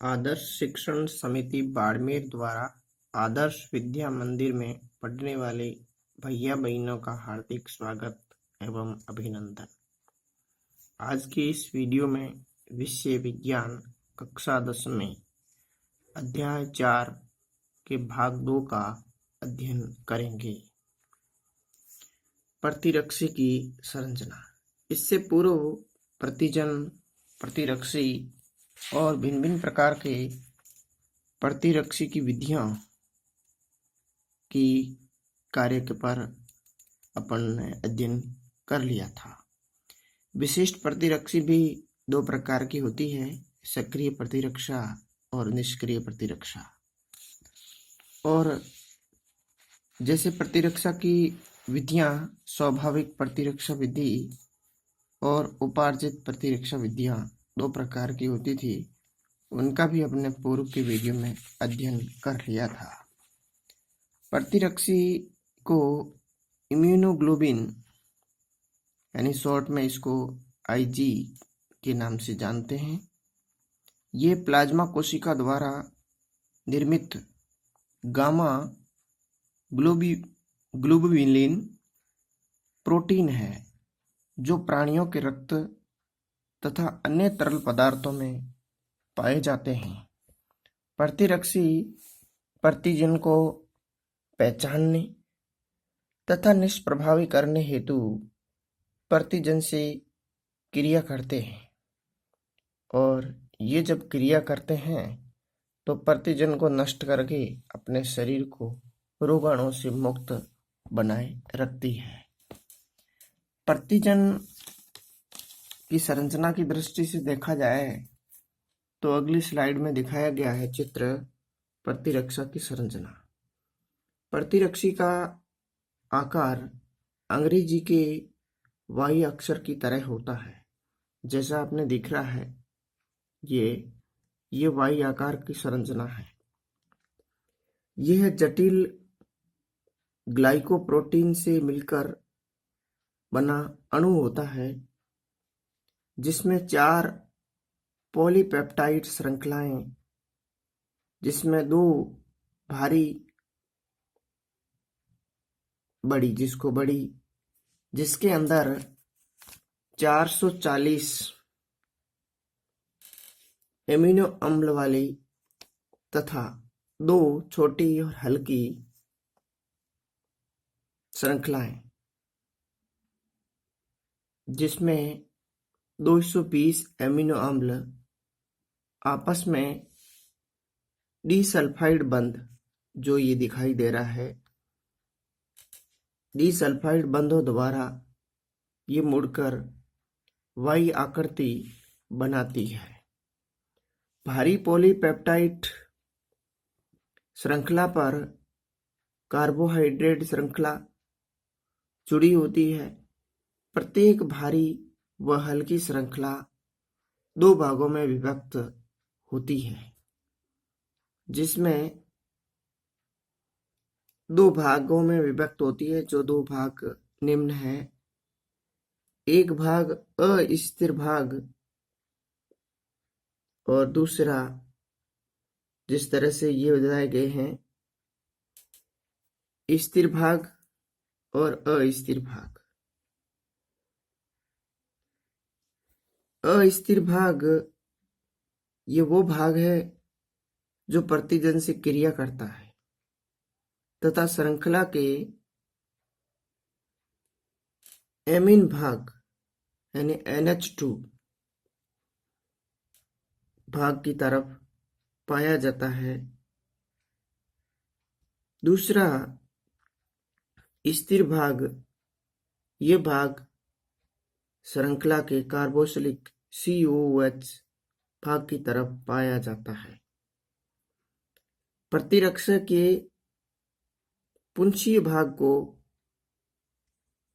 आदर्श शिक्षण समिति बाड़मेर द्वारा आदर्श विद्या मंदिर में पढ़ने वाले भैया बहनों का हार्दिक स्वागत एवं अभिनंदन। आज की इस वीडियो में विषय विज्ञान कक्षा 10 में अध्याय 4 के भाग 2 का अध्ययन करेंगे। प्रतिरक्षी की संरचना। इससे पूर्व प्रतिजन, प्रतिरक्षी और भिन्न भिन्न प्रकार के प्रतिरक्षी की विधियां की कार्य के पर अपन ने अध्ययन कर लिया था। विशिष्ट प्रतिरक्षी भी दो प्रकार की होती है, सक्रिय प्रतिरक्षा और निष्क्रिय प्रतिरक्षा। और जैसे प्रतिरक्षा की विधियां स्वाभाविक प्रतिरक्षा विधि और उपार्जित प्रतिरक्षा विधियां दो प्रकार की होती थी, उनका भी अपने पूर्व के वीडियो में अध्ययन कर लिया था। प्रतिरक्षी को इम्यूनोग्लोबिन यानी शॉर्ट में इसको आईजी के नाम से जानते हैं। ये प्लाज्मा कोशिका द्वारा निर्मित गामा ग्लोबुलिन प्रोटीन है जो प्राणियों के रक्त तथा अन्य तरल पदार्थों में पाए जाते हैं। प्रतिरक्षी प्रतिजन को पहचानने तथा निष्प्रभावी करने हेतु प्रतिजन से क्रिया करते हैं, और ये जब क्रिया करते हैं तो प्रतिजन को नष्ट करके अपने शरीर को रोगाणुओं से मुक्त बनाए रखती है। प्रतिजन की संरचना की दृष्टि से देखा जाए तो अगली स्लाइड में दिखाया गया है चित्र प्रतिरक्षा की संरचना। प्रतिरक्षी का आकार अंग्रेजी के वाई अक्षर की तरह होता है। जैसा आपने दिख रहा है, ये वाई आकार की संरचना है। यह जटिल ग्लाइकोप्रोटीन से मिलकर बना अणु होता है, जिसमें 4 पॉलीपेप्टाइड श्रृंखलाएं, जिसमें 2 भारी बड़ी जिसके अंदर 440 एमिनो अम्ल वाली तथा 2 छोटी और हल्की श्रृंखलाएं, जिसमें 220 एमिनो अम्ल आपस में डिसल्फाइड बंध, जो ये दिखाई दे रहा है, डिसल्फाइड बंधों द्वारा ये मुड़कर वाई आकृति बनाती है। भारी पॉलीपेप्टाइड श्रृंखला पर कार्बोहाइड्रेट श्रृंखला जुड़ी होती है। प्रत्येक भारी व हल्की श्रृंखला 2 भागों में विभक्त होती है, जिसमें 2 भागों में विभक्त होती है, जो 2 भाग निम्न है। एक भाग अस्थिर भाग और दूसरा, जिस तरह से ये बताए गए हैं, स्थिर भाग और अस्थिर भाग। अस्थिर भाग ये वो भाग है जो प्रतिजन से क्रिया करता है तथा श्रृंखला के एमीन भाग यानी NH2 भाग की तरफ पाया जाता है। दूसरा स्थिर भाग, ये भाग श्रृंखला के कार्बोक्सिलिक COOH भाग की तरफ पाया जाता है। प्रतिरक्षा के पुंछीय भाग को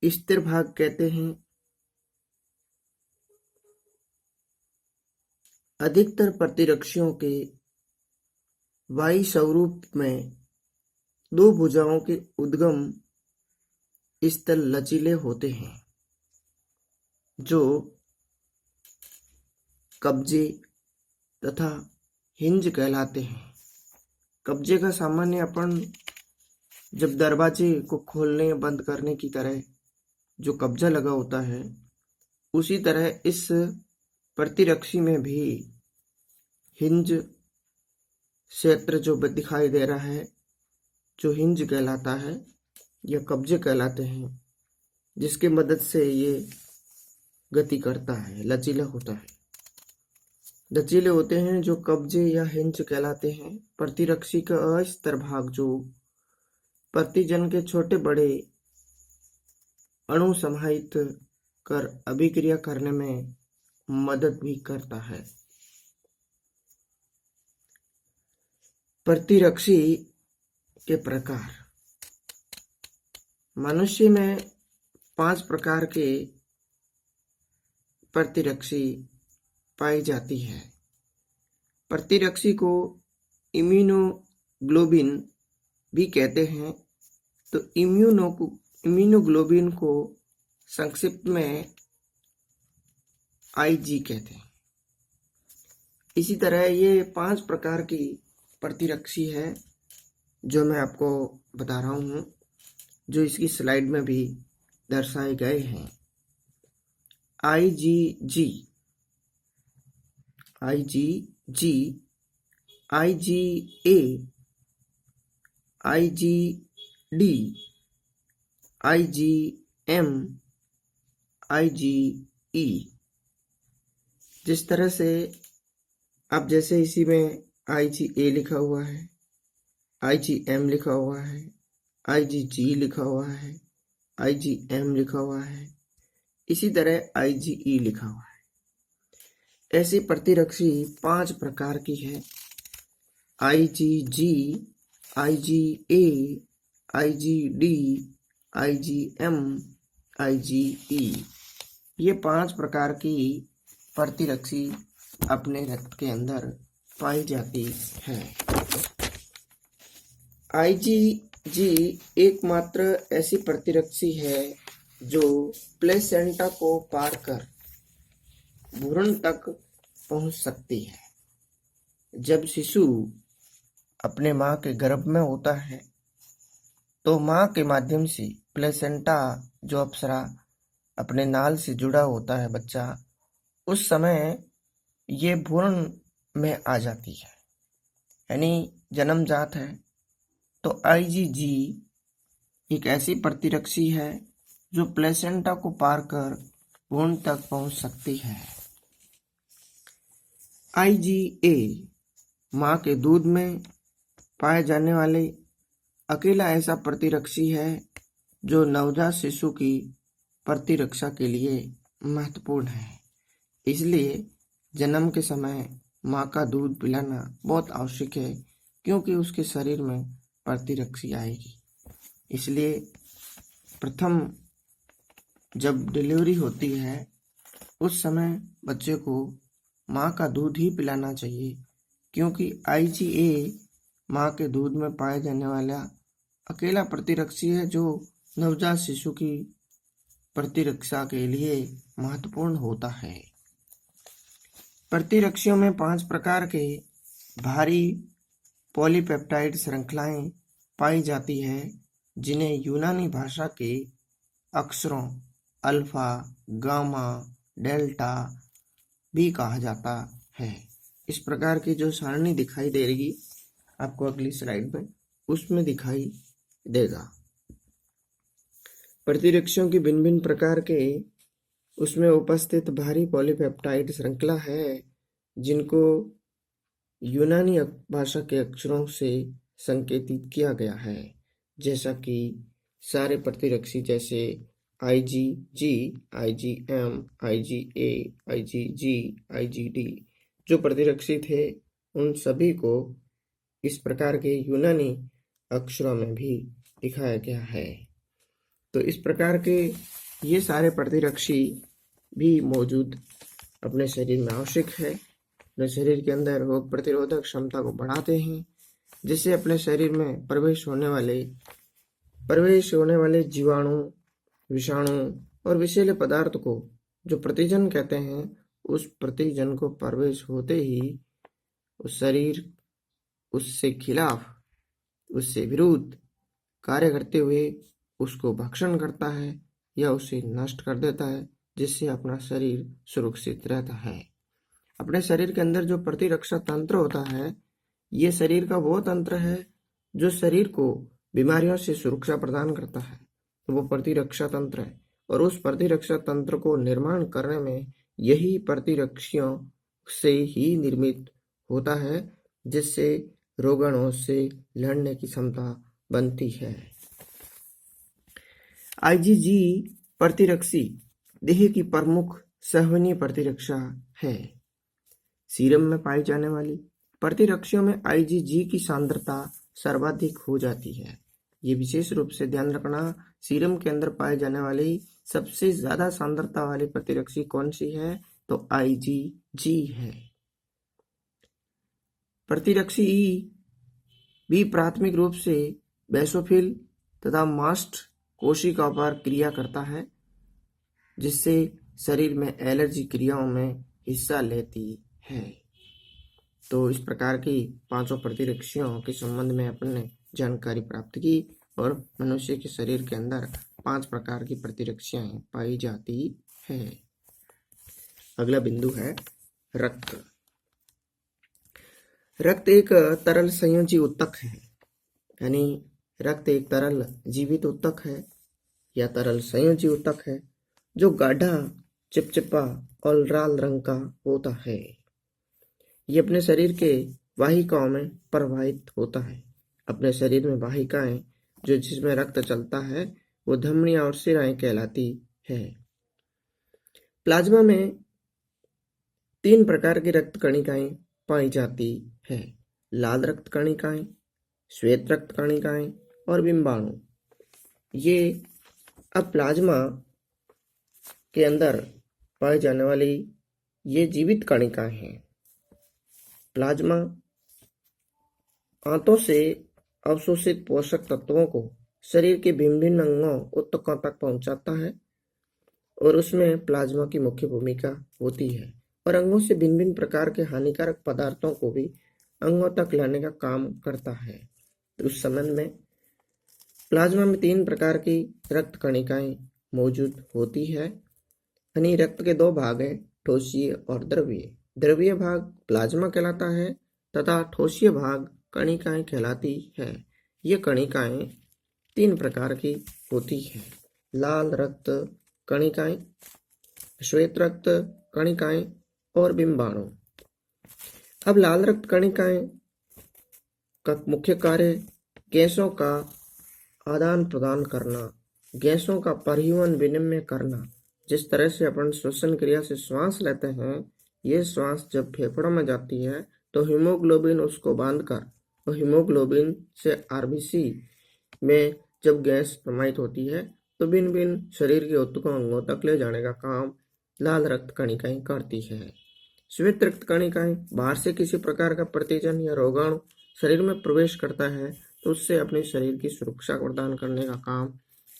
स्थिर भाग कहते हैं। अधिकतर प्रतिरक्षियों के वाई स्वरूप में 2 भुजाओं के उद्गम स्थल लचीले होते हैं, जो कब्जे तथा हिंज कहलाते हैं। कब्जे का सामान्य अपन जब दरवाजे को खोलने बंद करने की तरह जो कब्जा लगा होता है, उसी तरह इस प्रतिरक्षी में भी हिंज क्षेत्र जो दिखाई दे रहा है, जो हिंज कहलाता है या कब्जे कहलाते हैं, जिसकी मदद से ये गति करता है, लचीला होता है। लचीले होते हैं जो कब्जे या हिंज कहलाते हैं। प्रतिरक्षी का अस्तर भाग जो प्रतिजन के छोटे बड़े अणु समाहित कर अभिक्रिया करने में मदद भी करता है। प्रतिरक्षी के प्रकार। मनुष्य में 5 प्रकार के प्रतिरक्षी पाई जाती है। प्रतिरक्षी को इम्यूनोग्लोबिन भी कहते हैं। तो इम्यूनोग्लोबिन को संक्षिप्त में आईजी कहते हैं। इसी तरह ये 5 प्रकार की प्रतिरक्षी है जो मैं आपको बता रहा हूँ, जो इसकी स्लाइड में भी दर्शाए गए हैं। IgG, IgG, IgA, IgD, IgM, IgE. जिस तरह से अब जैसे इसी में आईजीए लिखा हुआ है, आईजीएम लिखा हुआ है, आईजीजी लिखा हुआ है, आईजीएम लिखा हुआ है, इसी तरह आईजीई लिखा हुआ है। ऐसी प्रतिरक्षी 5 प्रकार की है। IgG, IgA, IgD, IgM, IgE. ये 5 प्रकार की प्रतिरक्षी अपने रक्त के अंदर पाई जाती है। आईजीजी एकमात्र ऐसी प्रतिरक्षी है जो प्लेसेंटा को पार कर भ्रूण तक पहुंच सकती है। जब शिशु अपने मां के गर्भ में होता है तो मां के माध्यम से प्लेसेंटा जो अप्सरा अपने नाल से जुड़ा होता है बच्चा, उस समय ये भ्रूण में आ जाती है, यानी जन्मजात है। तो आईजीजी एक ऐसी प्रतिरक्षी है जो प्लेसेंटा को पार कर भ्रूण तक पहुंच सकती है। आईजीए मां के दूध में पाए जाने वाले अकेला ऐसा प्रतिरक्षी है जो नवजात शिशु की प्रतिरक्षा के लिए महत्वपूर्ण है। इसलिए जन्म के समय मां का दूध पिलाना बहुत आवश्यक है, क्योंकि उसके शरीर में प्रतिरक्षी आएगी। इसलिए प्रथम जब डिलीवरी होती है उस समय बच्चे को मां का दूध ही पिलाना चाहिए, क्योंकि आईजीए मां के दूध में पाए जाने वाला अकेला प्रतिरक्षी है जो नवजात शिशु की प्रतिरक्षा के लिए महत्वपूर्ण होता है। प्रतिरक्षियों में 5 प्रकार के भारी पॉलीपेप्टाइड श्रृंखलाएं पाई जाती है, जिन्हें यूनानी भाषा के अक्षरों अल्फा, गामा, डेल्टा भी कहा जाता है। इस प्रकार की जो सारणी दिखाई दे रही आपको अगली स्लाइड में, उसमें दिखाई देगा। प्रतिरक्षियों की भिन्न भिन्न प्रकार के उसमें उपस्थित भारी पॉलीपेप्टाइड श्रृंखला है, जिनको यूनानी भाषा के अक्षरों से संकेतित किया गया है, जैसा कि सारे प्रतिरक्षी जैसे IgG, IgM, IgA, IgG, IgD जो प्रतिरक्षी थे, उन सभी को इस प्रकार के यूनानी अक्षरों में भी दिखाया गया है। तो इस प्रकार के ये सारे प्रतिरक्षी भी मौजूद अपने शरीर में आवश्यक है। अपने शरीर के अंदर रोग प्रतिरोधक क्षमता को बढ़ाते हैं, जिससे अपने शरीर में प्रवेश होने वाले जीवाणु, विषाणु और विषैले पदार्थ को जो प्रतिजन कहते हैं, उस प्रतिजन को प्रवेश होते ही उस शरीर उससे खिलाफ, उससे विरुद्ध कार्य करते हुए उसको भक्षण करता है या उसे नष्ट कर देता है, जिससे अपना शरीर सुरक्षित रहता है। अपने शरीर के अंदर जो प्रतिरक्षा तंत्र होता है, ये शरीर का वो तंत्र है जो शरीर को बीमारियों से सुरक्षा प्रदान करता है। तो वो प्रतिरक्षा तंत्र है, और उस प्रतिरक्षा तंत्र को निर्माण करने में यही प्रतिरक्षियों से ही निर्मित होता है, जिससे रोगाणुओं से लड़ने की क्षमता बनती है। आईजीजी प्रतिरक्षी देह की प्रमुख संवहनीय प्रतिरक्षा है। सीरम में पाई जाने वाली प्रतिरक्षियों में आईजीजी की सांद्रता सर्वाधिक हो जाती है। ये विशेष रूप से ध्यान रखना, सीरम के अंदर पाए जाने वाली सबसे ज्यादा सांद्रता वाली प्रतिरक्षी कौन सी है, तो आईजीजी है। प्रतिरक्षी ई भी प्राथमिक रूप से बेसोफिल तथा मास्ट कोशिकाओं पर क्रिया करता है, जिससे शरीर में एलर्जी क्रियाओं में हिस्सा लेती है। तो इस प्रकार की पांचों प्रतिरक्षियों के संबंध में अपन ने जानकारी प्राप्त की, और मनुष्य के शरीर के अंदर 5 प्रकार की प्रतिरक्षाएं पाई जाती है। अगला बिंदु है रक्त। रक्त एक तरल संयोजी उत्तक है, यानी रक्त एक तरल जीवित उत्तक है या तरल संयोजी उत्तक है, जो गाढ़ा, चिपचिपा और लाल रंग का होता है। ये अपने शरीर के वाहिकाओं में प्रवाहित होता है। अपने शरीर में वाहिकाएं जो जिसमें रक्त चलता है, वो धमनियां और शिराएं कहलाती है। प्लाज्मा में 3 प्रकार की रक्त कणिकाएं पाई जाती है। लाल रक्त कणिकाएं, श्वेत रक्त कणिकाएं और बिंबाणु। ये अब प्लाज्मा के अंदर पाई जाने वाली ये जीवित कणिकाएं हैं। प्लाज्मा आंतों से अवशोषित पोषक तत्वों को शरीर के भिन्न अंगों ऊतकों तक पहुंचाता है, और उसमें प्लाज्मा की मुख्य भूमिका होती है, और अंगों से भिन्न प्रकार के हानिकारक पदार्थों को भी अंगों तक लाने का काम करता है। तो उस संबंध में प्लाज्मा में 3 प्रकार की रक्त कणिकाएं मौजूद होती है। यानी रक्त के 2 भाग हैं, ठोसीय और द्रवीय। द्रवीय भाग प्लाज्मा कहलाता है तथा ठोसीय भाग कणिकाएं कहलाती है। ये कणिकाएं 3 प्रकार की होती हैं: लाल रक्त कणिकाएं, श्वेत रक्त कणिकाएं और बिंबाणु। अब लाल रक्त कणिकाएं का मुख्य कार्य गैसों का आदान प्रदान करना, गैसों का परिवहन विनिमय करना। जिस तरह से अपन श्वसन क्रिया से श्वास लेते हैं, ये श्वास जब फेफड़ों में जाती है तो हीमोग्लोबिन उसको बांधकर, और हीमोग्लोबिन से आरबीसी में जब गैस प्रवाहित होती है तो भिन्न भिन्न शरीर के ऊतकों अंगों तक ले जाने का काम लाल रक्त कणिकाएं करती है। श्वेत रक्त कणिकाएं बाहर से किसी प्रकार का प्रतिजन या रोगाणु शरीर में प्रवेश करता है तो उससे अपने शरीर की सुरक्षा प्रदान करने का काम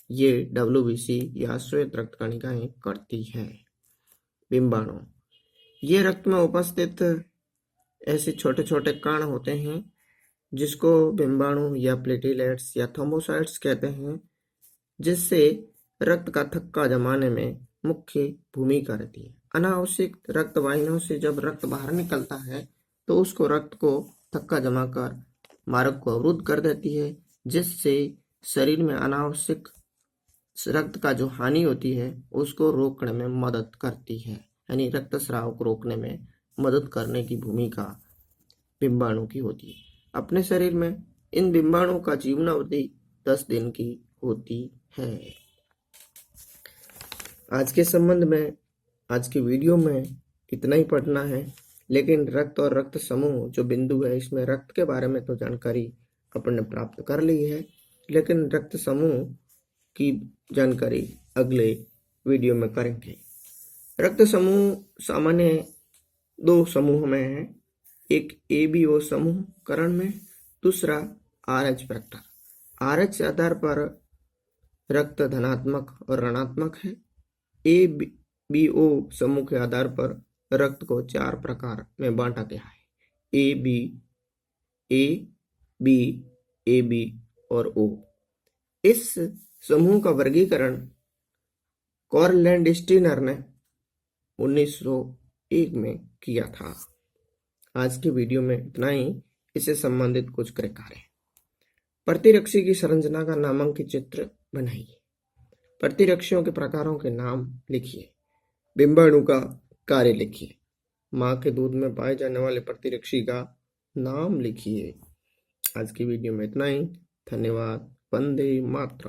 ये डब्ल्यूबीसी या श्वेत रक्त कणिकाएं करती है। बिंबाणु ये रक्त में उपस्थित ऐसे छोटे छोटे कण होते हैं जिसको बिंबाणु या प्लेटलेट्स या थ्रोम्बोसाइट्स कहते हैं, जिससे रक्त का थक्का जमाने में मुख्य भूमिका रहती है। अनावश्यक रक्त वाहिनियों से जब रक्त बाहर निकलता है तो उसको रक्त को थक्का जमाकर मार्ग को अवरुद्ध कर देती है, जिससे शरीर में अनावश्यक रक्त का जो हानि होती है उसको रोकने में मदद करती है। यानी रक्तस्राव को रोकने में मदद करने की भूमिका बिंबाणु की होती है। अपने शरीर में इन बिंबाणु का जीवनावधि 10 दिन की होती है। आज के संबंध में, आज की वीडियो में इतना ही पढ़ना है, लेकिन रक्त और रक्त समूह जो बिंदु है, इसमें रक्त के बारे में तो जानकारी अपन ने प्राप्त कर ली है, लेकिन रक्त समूह की जानकारी अगले वीडियो में करेंगे। रक्त समूह सामान्य 2 समूह में है, एक ABO समूह करण में, दूसरा RH वेक्टर। RH के आधार पर रक्त धनात्मक और ऋणात्मक है। ABO समूह के आधार पर रक्त को 4 प्रकार में बांटा गया है। A B A B A B और ओ। इस समूह का वर्गीकरण कार्ल लैंडस्टीनर ने 1901 में किया था। आज की वीडियो में इतना ही। इससे संबंधित कुछ क्रय कार्य। प्रतिरक्षी की संरचना का नामांकित चित्र बनाइए। प्रतिरक्षियों के प्रकारों के नाम लिखिए। बिंबाणु का कार्य लिखिए। मां के दूध में पाए जाने वाले प्रतिरक्षी का नाम लिखिए। आज की वीडियो में इतना ही। धन्यवाद। वंदे मातरम।